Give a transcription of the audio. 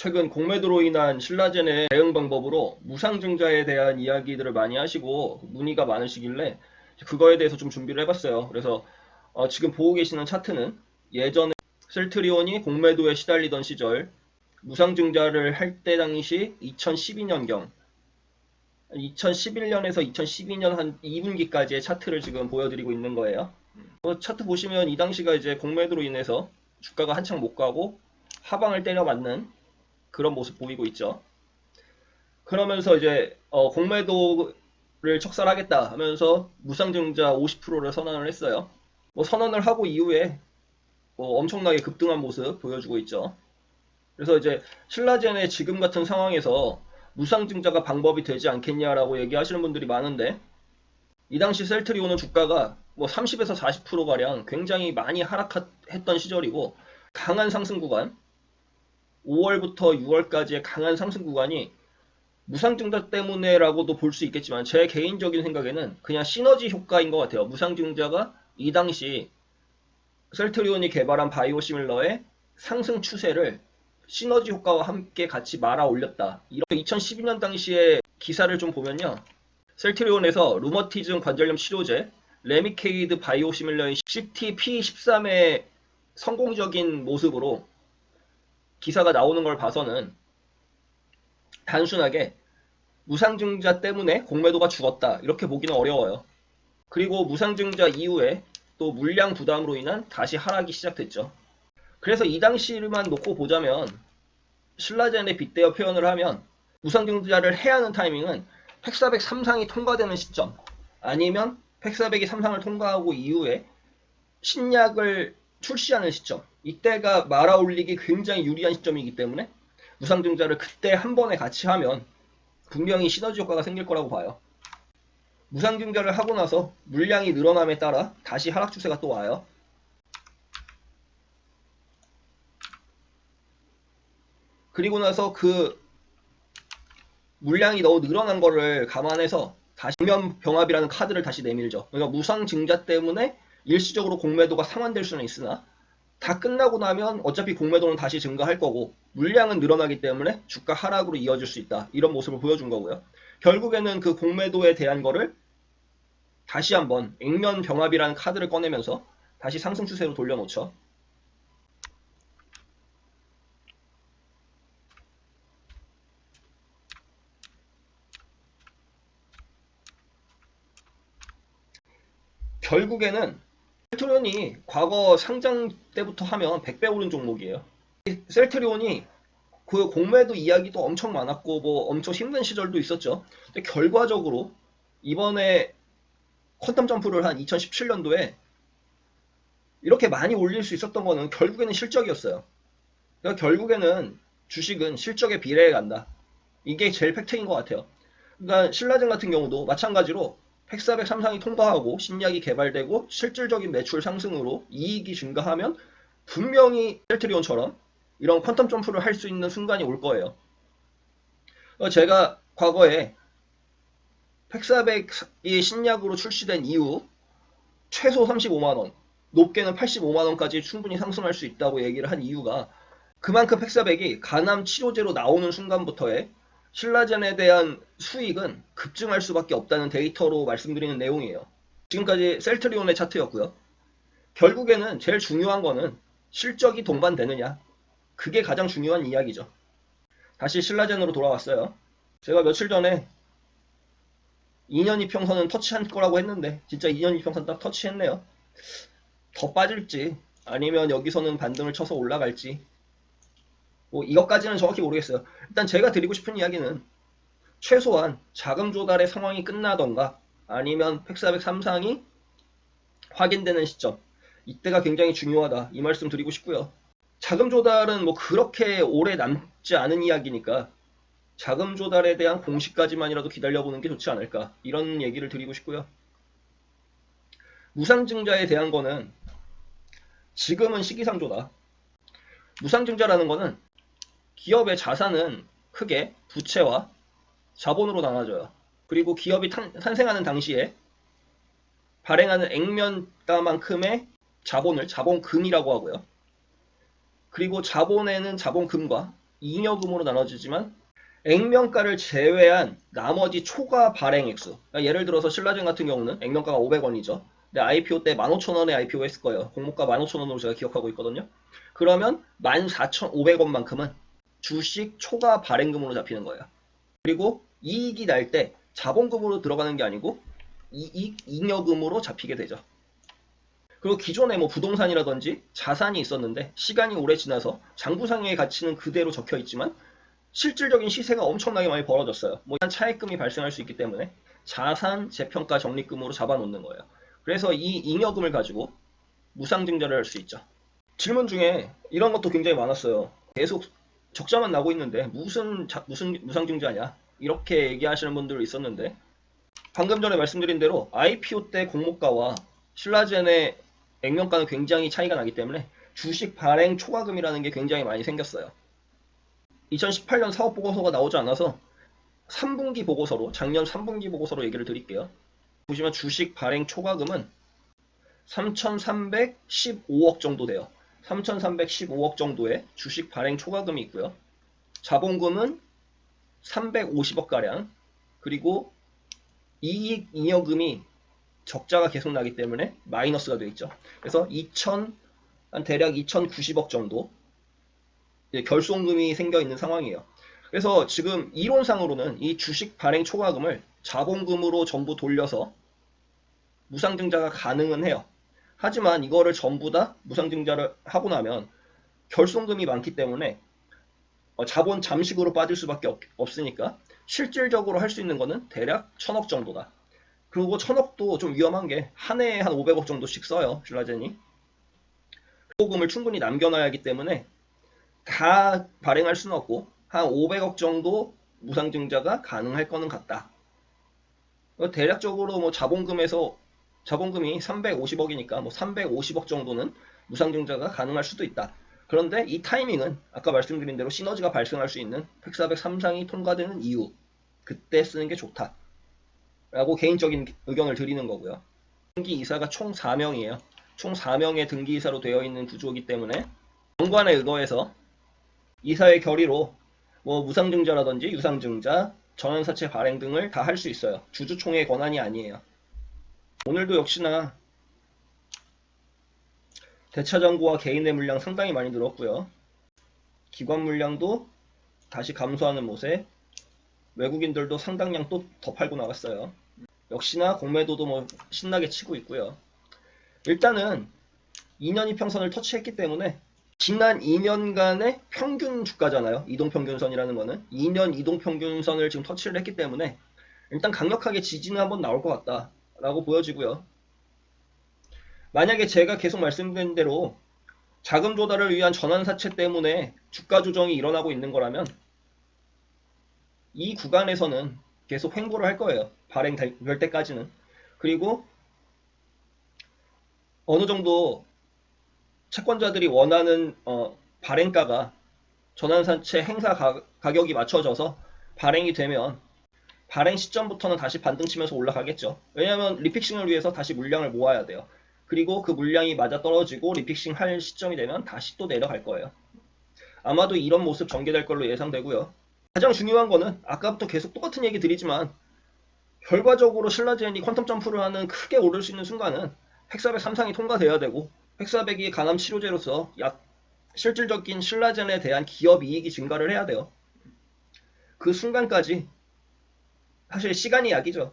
최근 공매도로 인한 신라젠의 대응 방법으로 무상증자에 대한 이야기들을 많이 하시고 문의가 많으시길래 그거에 대해서 좀 준비를 해봤어요. 그래서 지금 보고 계시는 차트는 예전에 셀트리온이 공매도에 시달리던 시절 무상증자를 할 때 당시 2012년경 2011년에서 2012년 한 2분기까지의 차트를 지금 보여드리고 있는 거예요. 차트 보시면 이 당시가 이제 공매도로 인해서 주가가 한창 못 가고 하방을 때려맞는 그런 모습 보이고 있죠. 그러면서 이제 공매도를 척살하겠다 하면서 무상증자 50%를 선언을 했어요. 선언을 하고 이후에 엄청나게 급등한 모습 보여주고 있죠. 그래서 이제 신라젠의 지금 같은 상황에서 무상증자가 방법이 되지 않겠냐라고 얘기하시는 분들이 많은데, 이 당시 셀트리온은 주가가 30에서 40%가량 굉장히 많이 하락했던 시절이고, 강한 상승 구간, 5월부터 6월까지의 강한 상승 구간이 무상증자 때문에라고도 볼 수 있겠지만 제 개인적인 생각에는 그냥 시너지 효과인 것 같아요. 무상증자가 이 당시 셀트리온이 개발한 바이오시밀러의 상승 추세를 시너지 효과와 함께 같이 말아 올렸다. 이렇게 2012년 당시에 기사를 좀 보면요. 셀트리온에서 루머티즘 관절염 치료제 레미케이드 바이오시밀러의 CTP13의 성공적인 모습으로 기사가 나오는 걸 봐서는 단순하게 무상증자 때문에 공매도가 죽었다 이렇게 보기는 어려워요. 그리고 무상증자 이후에 또 물량 부담으로 인한 다시 하락이 시작됐죠. 그래서 이 당시만 놓고 보자면 신라젠에 빗대어 표현을 하면 무상증자를 해야 하는 타이밍은 팩400 3상이 통과되는 시점, 아니면 팩400이 3상을 통과하고 이후에 신약을 출시하는 시점, 이때가 말아올리기 굉장히 유리한 시점이기 때문에 무상증자를 그때 한 번에 같이 하면 분명히 시너지 효과가 생길 거라고 봐요. 무상증자를 하고 나서 물량이 늘어남에 따라 다시 하락 추세가 또 와요. 그리고 나서 그 물량이 너무 늘어난 거를 감안해서 다시 정면 병합이라는 카드를 다시 내밀죠. 그러니까 무상증자 때문에 일시적으로 공매도가 상환될 수는 있으나 다 끝나고 나면 어차피 공매도는 다시 증가할 거고 물량은 늘어나기 때문에 주가 하락으로 이어질 수 있다. 이런 모습을 보여준 거고요. 결국에는 그 공매도에 대한 거를 다시 한번 액면 병합이라는 카드를 꺼내면서 다시 상승 추세로 돌려놓죠. 결국에는 셀트리온이 과거 상장 때부터 하면 100배 오른 종목이에요. 셀트리온이 그 공매도 이야기도 엄청 많았고 엄청 힘든 시절도 있었죠. 근데 결과적으로 이번에 퀀텀 점프를 한 2017년도에 이렇게 많이 올릴 수 있었던 거는 결국에는 실적이었어요. 그러니까 결국에는 주식은 실적에 비례해 간다. 이게 제일 팩트인 것 같아요. 그러니까 신라젠 같은 경우도 마찬가지로 팩400 3상이 통과하고 신약이 개발되고 실질적인 매출 상승으로 이익이 증가하면 분명히 셀트리온처럼 이런 퀀텀 점프를 할 수 있는 순간이 올 거예요. 제가 과거에 팩400이 신약으로 출시된 이후 최소 35만원, 높게는 85만원까지 충분히 상승할 수 있다고 얘기를 한 이유가 그만큼 팩400이 간암 치료제로 나오는 순간부터의 신라젠에 대한 수익은 급증할 수밖에 없다는 데이터로 말씀드리는 내용이에요. 지금까지 셀트리온의 차트였고요. 결국에는 제일 중요한 거는 실적이 동반되느냐. 그게 가장 중요한 이야기죠. 다시 신라젠으로 돌아왔어요. 제가 며칠 전에 2년 이평선은 터치한 거라고 했는데 진짜 2년 이평선 딱 터치했네요. 더 빠질지 아니면 여기서는 반등을 쳐서 올라갈지 이것까지는 정확히 모르겠어요. 일단 제가 드리고 싶은 이야기는 최소한 자금 조달의 상황이 끝나던가 아니면 팩400 3상이 확인되는 시점, 이때가 굉장히 중요하다 이 말씀 드리고 싶고요. 자금 조달은 그렇게 오래 남지 않은 이야기니까 자금 조달에 대한 공시까지만이라도 기다려보는 게 좋지 않을까 이런 얘기를 드리고 싶고요. 무상증자에 대한 거는 지금은 시기상조다. 무상증자라는 거는 기업의 자산은 크게 부채와 자본으로 나눠져요. 그리고 기업이 탄생하는 당시에 발행하는 액면가만큼의 자본을 자본금이라고 하고요. 그리고 자본에는 자본금과 잉여금으로 나눠지지만 액면가를 제외한 나머지 초과 발행액수, 그러니까 예를 들어서 신라젠 같은 경우는 액면가가 500원이죠. 근데 IPO 때 15,000원에 IPO 했을 거예요. 공모가 15,000원으로 제가 기억하고 있거든요. 그러면 14,500원만큼은 주식 초과 발행금으로 잡히는 거예요. 그리고 이익이 날 때 자본금으로 들어가는 게 아니고 잉여금으로 잡히게 되죠. 그리고 기존에 뭐 부동산이라든지 자산이 있었는데 시간이 오래 지나서 장부상의 가치는 그대로 적혀 있지만 실질적인 시세가 엄청나게 많이 벌어졌어요. 뭐 차액금이 발생할 수 있기 때문에 자산 재평가 적립금으로 잡아놓는 거예요. 그래서 이 잉여금을 가지고 무상증자를 할 수 있죠. 질문 중에 이런 것도 굉장히 많았어요. 계속 적자만 나고 있는데 무슨 무상증자냐 이렇게 얘기하시는 분들 있었는데, 방금 전에 말씀드린 대로 IPO 때 공모가와 신라젠의 액면가는 굉장히 차이가 나기 때문에 주식 발행 초과금이라는 게 굉장히 많이 생겼어요. 2018년 사업보고서가 나오지 않아서 3분기 보고서로, 작년 3분기 보고서로 얘기를 드릴게요. 보시면 주식 발행 초과금은 3,315억 정도 돼요. 3,315억 정도의 주식 발행 초과금이 있고요. 자본금은 350억 가량, 그리고 이익 잉여금이 적자가 계속 나기 때문에 마이너스가 되어 있죠. 그래서 대략 2,090억 정도 결손금이 생겨 있는 상황이에요. 그래서 지금 이론상으로는 이 주식 발행 초과금을 자본금으로 전부 돌려서 무상증자가 가능은 해요. 하지만 이거를 전부 다 무상증자를 하고 나면 결손금이 많기 때문에 자본 잠식으로 빠질 수밖에 없으니까 실질적으로 할 수 있는 거는 대략 1,000억 정도다. 그리고 1,000억도 좀 위험한 게 한 해에 한 500억 정도씩 써요, 신라젠이. 보금을 충분히 남겨놔야 하기 때문에 다 발행할 수는 없고 한 500억 정도 무상증자가 가능할 거는 같다. 대략적으로 뭐 자본금이 350억이니까 뭐 350억 정도는 무상증자가 가능할 수도 있다. 그런데 이 타이밍은 아까 말씀드린 대로 시너지가 발생할 수 있는 1,403상이 통과되는 이후, 그때 쓰는 게 좋다 라고 개인적인 의견을 드리는 거고요. 등기이사가 총 4명이에요. 총 4명의 등기이사로 되어 있는 구조이기 때문에 정관에 의거해서 이사의 결의로 뭐 무상증자라든지 유상증자, 전환사채 발행 등을 다 할 수 있어요. 주주총회 권한이 아니에요. 오늘도 역시나 대차장고와 개인의 물량 상당히 많이 늘었고요. 기관 물량도 다시 감소하는 모습에 외국인들도 상당량 또 더 팔고 나갔어요. 역시나 공매도도 뭐 신나게 치고 있고요. 일단은 2년 이평선을 터치했기 때문에 지난 2년간의 평균 주가잖아요. 이동평균선이라는 거는 2년 이동평균선을 지금 터치를 했기 때문에 일단 강력하게 지지는 한번 나올 것 같다라고 보여지고요. 만약에 제가 계속 말씀드린 대로 자금 조달을 위한 전환사채 때문에 주가 조정이 일어나고 있는 거라면 이 구간에서는 계속 횡보를 할 거예요. 발행될 때까지는. 그리고 어느 정도 채권자들이 원하는 발행가가 전환사채 행사 가격이 맞춰져서 발행이 되면 발행 시점부터는 다시 반등 치면서 올라가겠죠. 왜냐하면 리픽싱을 위해서 다시 물량을 모아야 돼요. 그리고 그 물량이 맞아떨어지고 리픽싱 할 시점이 되면 다시 또 내려갈 거예요. 아마도 이런 모습 전개될 걸로 예상되고요. 가장 중요한 거는 아까부터 계속 똑같은 얘기 드리지만 결과적으로 신라젠이 퀀텀 점프를 하는 크게 오를 수 있는 순간은 1,403상이 통과돼야 되고 1,400이 간암 치료제로서 실질적인 신라젠에 대한 기업 이익이 증가를 해야 돼요. 그 순간까지 사실 시간이 약이죠.